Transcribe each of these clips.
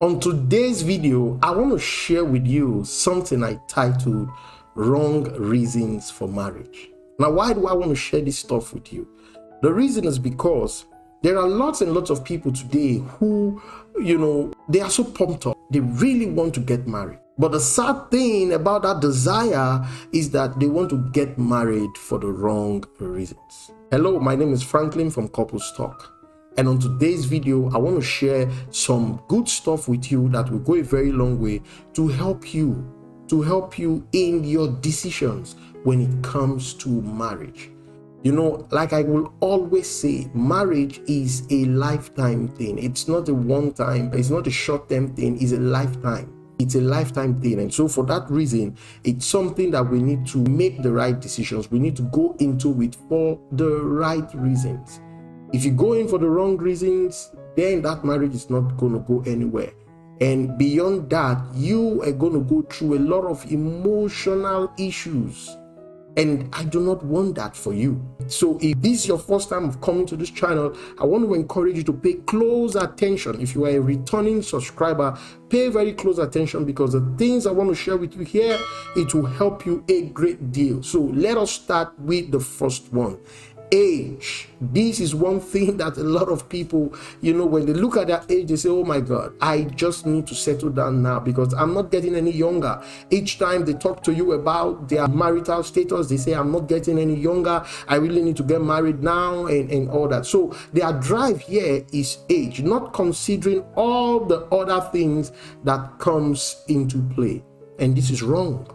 On today's video, I want to share with you something I titled Wrong Reasons for Marriage. Now, why do I want to share this stuff with you? The reason is because there are lots and lots of people today who, they are so pumped up. They really want to get married. But the sad thing about that desire is that they want to get married for the wrong reasons. Hello, my name is Franklin from Couples Talk. And on today's video, I want to share some good stuff with you that will go a very long way to help you in your decisions when it comes to marriage. Like I will always say, marriage is a lifetime thing. It's not a one-time, it's not a short-term thing, it's a lifetime. It's a lifetime thing. And so for that reason, it's something that we need to make the right decisions. We need to go into it for the right reasons. If you go in for the wrong reasons, then that marriage is not going to go anywhere. And beyond that, you are going to go through a lot of emotional issues. And I do not want that for you. So if this is your first time of coming to this channel, I want to encourage you to pay close attention. If you are a returning subscriber, pay very close attention, because the things I want to share with you here, it will help you a great deal. So let us start with the first one. Age. This is one thing that a lot of people, when they look at their age, they say, oh my God, I just need to settle down now because I'm not getting any younger. Each time they talk to you about their marital status, they say, I'm not getting any younger. I really need to get married now and all that. So their drive here is age, not considering all the other things that comes into play. And this is wrong.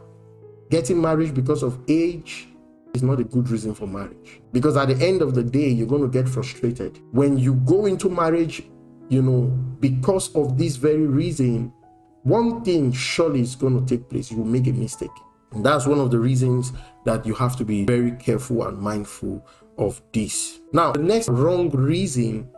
Getting married because of age is not a good reason for marriage, because at the end of the day, you're going to get frustrated when you go into marriage, because of this very reason. One thing surely is going to take place: you will make a mistake. And that's one of the reasons that you have to be very careful and mindful of this. Now, the next wrong reason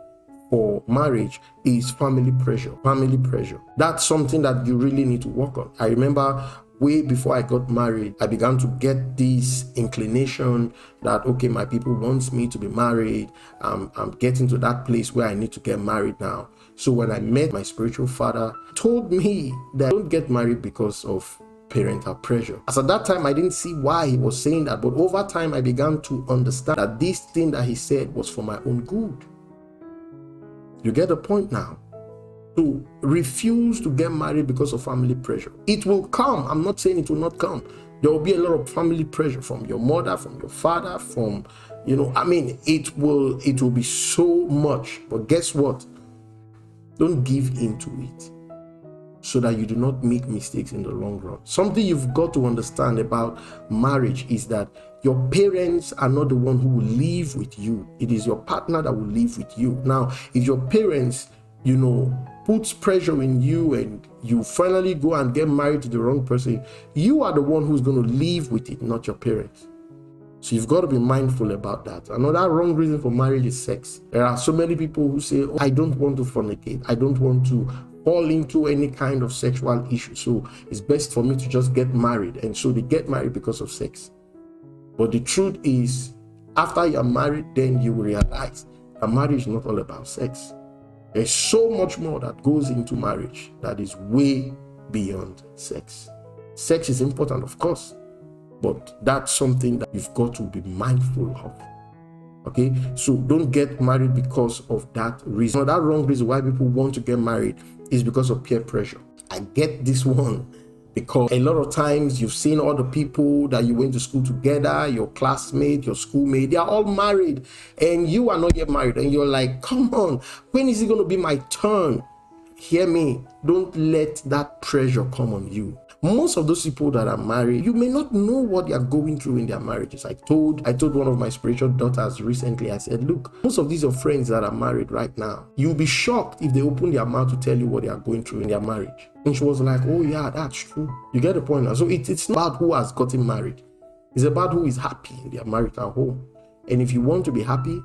for marriage is family pressure. Family pressure. That's something that you really need to work on. I remember way before I got married, I began to get this inclination that, okay, my people wants me to be married. I'm getting to that place where I need to get married now. So when I met my spiritual father, he told me that don't get married because of parental pressure. As at that time, I didn't see why he was saying that, but over time, I began to understand that this thing that he said was for my own good. You get the point now? To refuse to get married because of family pressure. It will come. I'm not saying it will not come. There will be a lot of family pressure from your mother, from your father, from, it will be so much. But guess what? Don't give into it so that you do not make mistakes in the long run. Something you've got to understand about marriage is that your parents are not the one who will live with you. It is your partner that will live with you. Now, if your parents, puts pressure in you and you finally go and get married to the wrong person, you are the one who's going to live with it, not your parents. So you've got to be mindful about that. Another wrong reason for marriage is sex. There are so many people who say, oh, I don't want to fornicate. I don't want to fall into any kind of sexual issue. So it's best for me to just get married. And so they get married because of sex. But the truth is, after you're married, then you will realize that marriage is not all about sex. There's so much more that goes into marriage that is way beyond sex. Sex is important, of course, but that's something that you've got to be mindful of. Okay, so don't get married because of that reason. That wrong reason why people want to get married is because of peer pressure. I get this one because a lot of times you've seen all the people that you went to school together, your classmate, your schoolmate, they are all married and you are not yet married, and you're like, come on, when is it going to be my turn? Hear me, don't let that pressure come on you. Most of those people that are married, you may not know what they are going through in their marriages. I told one of my spiritual daughters recently, I said, look, most of these are friends that are married right now. You'll be shocked if they open their mouth to tell you what they are going through in their marriage. And she was like, oh yeah, that's true. You get the point now. So it's not about who has gotten married. It's about who is happy in their marital home. And if you want to be happy,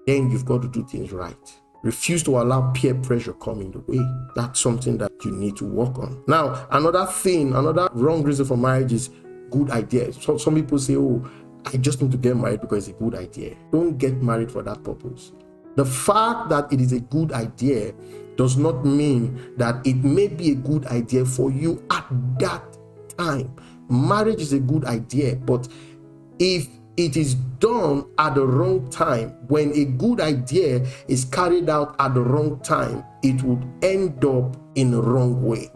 then you've got to do things right. Refuse to allow peer pressure come in the way. That's something that you need to work on. Now, another wrong reason for marriage is good ideas. So some people say, oh, I just need to get married because it's a good idea. Don't get married for that purpose. The fact that it is a good idea does not mean that it may be a good idea for you at that time. Marriage is a good idea, but if it is done at the wrong time, when a good idea is carried out at the wrong time, it would end up in the wrong way.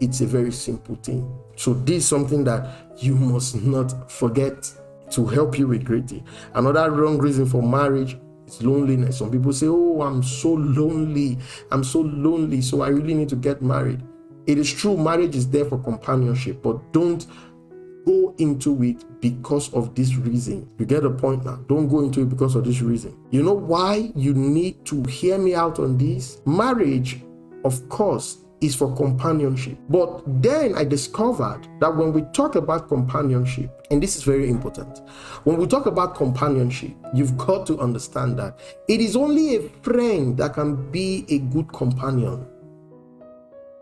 It's a very simple thing. So this is something that you must not forget to help you with great thing. Another wrong reason for marriage is loneliness. Some people say, oh, I'm so lonely, so I really need to get married. It is true, marriage is there for companionship, but don't go into it because of this reason. You get the point now? Don't go into it because of this reason. You know why you need to hear me out on this? Marriage, of course, is for companionship. But then I discovered that when we talk about companionship, and this is very important, when we talk about companionship, you've got to understand that it is only a friend that can be a good companion.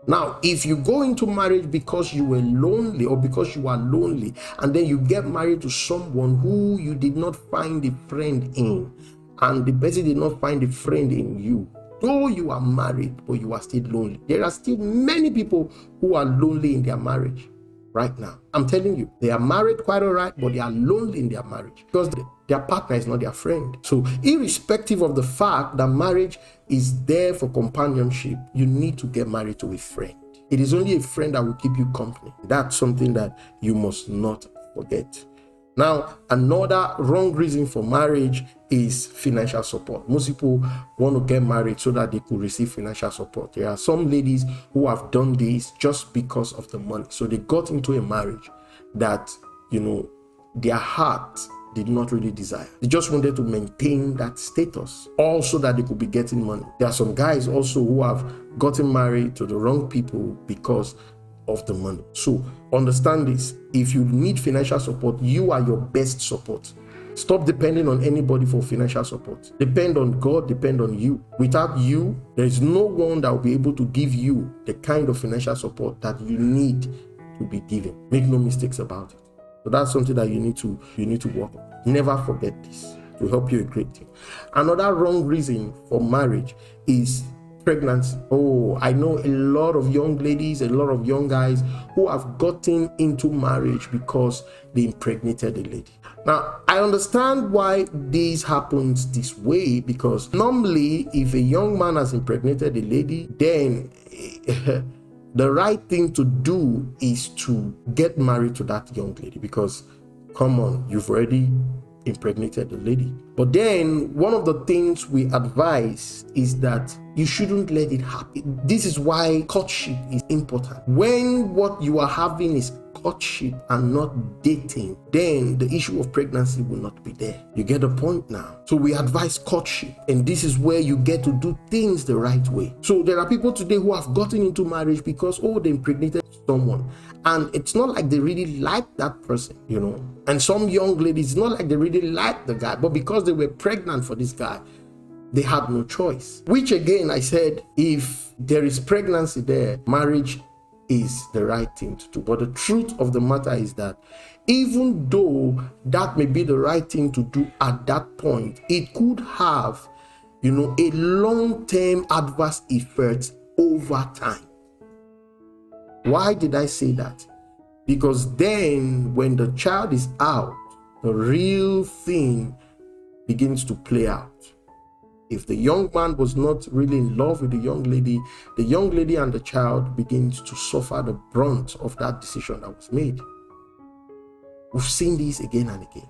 Now, if you go into marriage because you were lonely or because you are lonely, and then you get married to someone who you did not find a friend in, and the person did not find a friend in you, though you are married, but you are still lonely. There are still many people who are lonely in their marriage right now. I'm telling you, they are married quite all right, but they are lonely in their marriage because their partner is not their friend. So irrespective of the fact that marriage is there for companionship, you need to get married to a friend. It is only a friend that will keep you company. That's something that you must not forget. Now, another wrong reason for marriage is financial support. Most people want to get married so that they could receive financial support. There are some ladies who have done this just because of the money. So they got into a marriage that, their heart did not really desire. They just wanted to maintain that status, also that they could be getting money. There are some guys also who have gotten married to the wrong people because of the money. So understand this. If you need financial support, you are your best support. Stop depending on anybody for financial support. Depend on God, depend on you. Without you, there is no one that will be able to give you the kind of financial support that you need to be given. Make no mistakes about it. So that's something that you need to work on. Never forget this to help you a great thing. Another wrong reason for marriage is pregnancy. Oh, I know a lot of young ladies, a lot of young guys who have gotten into marriage because they impregnated a lady. Now, I understand why this happens this way, because normally if a young man has impregnated a lady, then the right thing to do is to get married to that young lady, because come on, you've already impregnated the lady. But then one of the things we advise is that you shouldn't let it happen. This is why courtship is important. When what you are having is courtship and not dating, then the issue of pregnancy will not be there. You get the point now? So we advise courtship, and this is where you get to do things the right way. So there are people today who have gotten into marriage because, they impregnated someone, and it's not like they really like that person, and some young ladies, it's not like they really like the guy, but because they were pregnant for this guy, they had no choice. Which again, I said, if there is pregnancy there, marriage is the right thing to do. But the truth of the matter is that even though that may be the right thing to do at that point, it could have, a long-term adverse effect over time. Why did I say that? Because then when the child is out, the real thing begins to play out. If the young man was not really in love with the young lady and the child begins to suffer the brunt of that decision that was made. We've seen this again and again,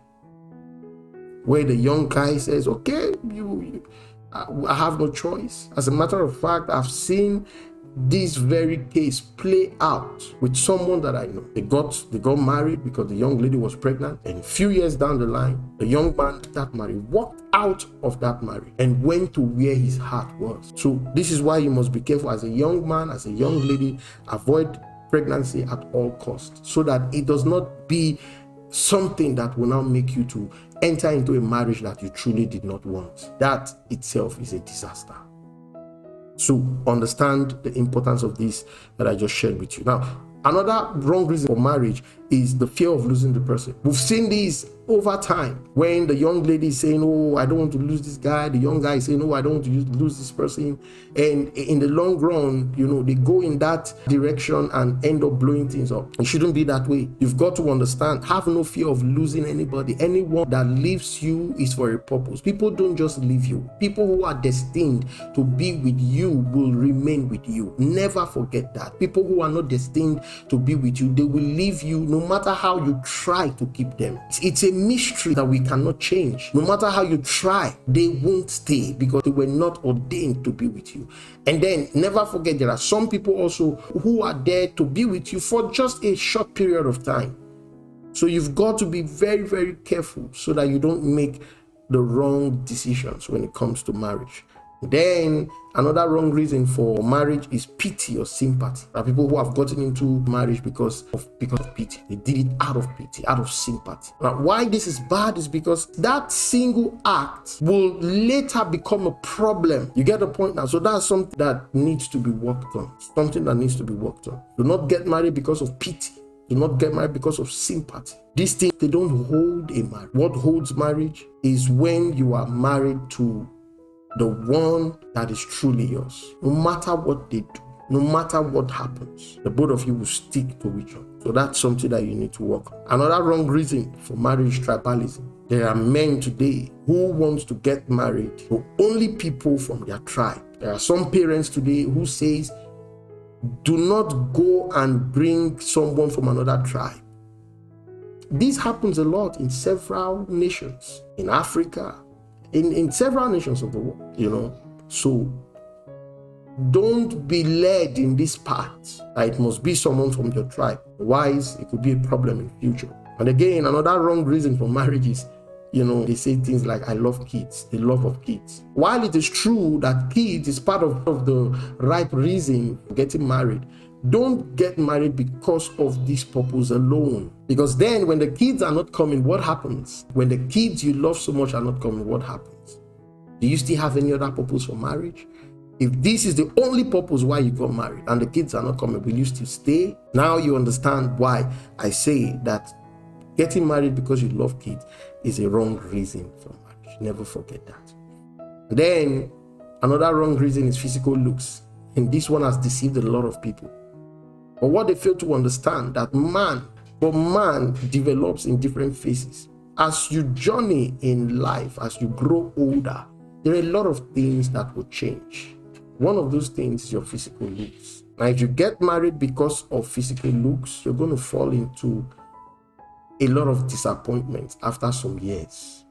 where the young guy says, okay, I have no choice. As a matter of fact, I've seen this very case play out with someone that I know. They got married because the young lady was pregnant, and a few years down the line, the young man got married, walked out of that marriage, and went to where his heart was. So this is why you must be careful as a young man, as a young lady. Avoid pregnancy at all costs, so that it does not be something that will now make you to enter into a marriage that you truly did not want. That itself is a disaster. So understand the importance of this that I just shared with you. Now, another wrong reason for marriage is the fear of losing the person. We've seen this over time, when the young lady is saying, oh, I don't want to lose this guy, the young guy is saying, oh, I don't want to lose this person, and in the long run, they go in that direction and end up blowing things up. It shouldn't be that way. You've got to understand, have no fear of losing anybody. Anyone that leaves you is for a purpose. People don't just leave you. People who are destined to be with you will remain with you. Never forget that. People who are not destined to be with you, they will leave you no matter how you try to keep them. It's a mystery that we cannot change. No matter how you try, they won't stay because they were not ordained to be with you. And then never forget, there are some people also who are there to be with you for just a short period of time. So you've got to be very, very careful so that you don't make the wrong decisions when it comes to marriage. Then another wrong reason for marriage is pity or sympathy. There are people who have gotten into marriage because of pity. They did it out of pity, out of sympathy. Now, why this is bad is because that single act will later become a problem. You get the point now? So that's something that needs to be worked on. Something that needs to be worked on. Do not get married because of pity. Do not get married because of sympathy. These things, they don't hold a marriage. What holds marriage is when you are married to the one that is truly yours. No matter what they do, no matter what happens, the both of you will stick to each other. So that's something that you need to work on. Another wrong reason for marriage is tribalism. There are men today who want to get married to only people from their tribe. There are some parents today who says, do not go and bring someone from another tribe. This happens a lot in several nations, in Africa, in several nations of the world, So don't be led in this path that it must be someone from your tribe. Otherwise, it could be a problem in the future. And again, another wrong reason for marriage is, they say things like, I love kids, the love of kids. While it is true that kids is part of the right reason for getting married, don't get married because of this purpose alone. Because then when the kids are not coming, what happens? When the kids you love so much are not coming, what happens? Do you still have any other purpose for marriage? If this is the only purpose why you got married and the kids are not coming, will you still stay? Now you understand why I say that getting married because you love kids is a wrong reason for marriage. Never forget that. Then another wrong reason is physical looks. And this one has deceived a lot of people. But what they fail to understand, that man develops in different phases. As you journey in life, as you grow older, there are a lot of things that will change. One of those things is your physical looks. Now, if you get married because of physical looks, you're going to fall into a lot of disappointment after some years.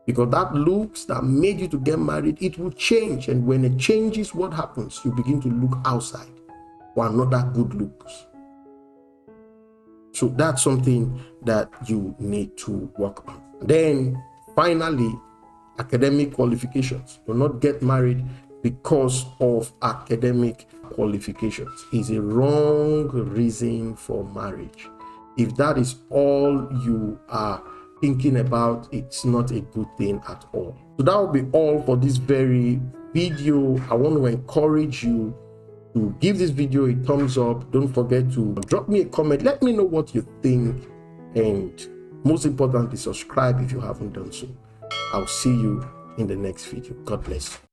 Because that looks that made you to get married, it will change. And when it changes, what happens? You begin to look outside for another good looks. So that's something that you need to work on. Then finally, academic qualifications. Do not get married because of academic qualifications. It's a wrong reason for marriage. If that is all you are thinking about, it's not a good thing at all. So that will be all for this very video. I want to encourage you to give this video a thumbs up. Don't forget to drop me a comment. Let me know what you think. And most importantly, subscribe if you haven't done so. I'll see you in the next video. God bless you.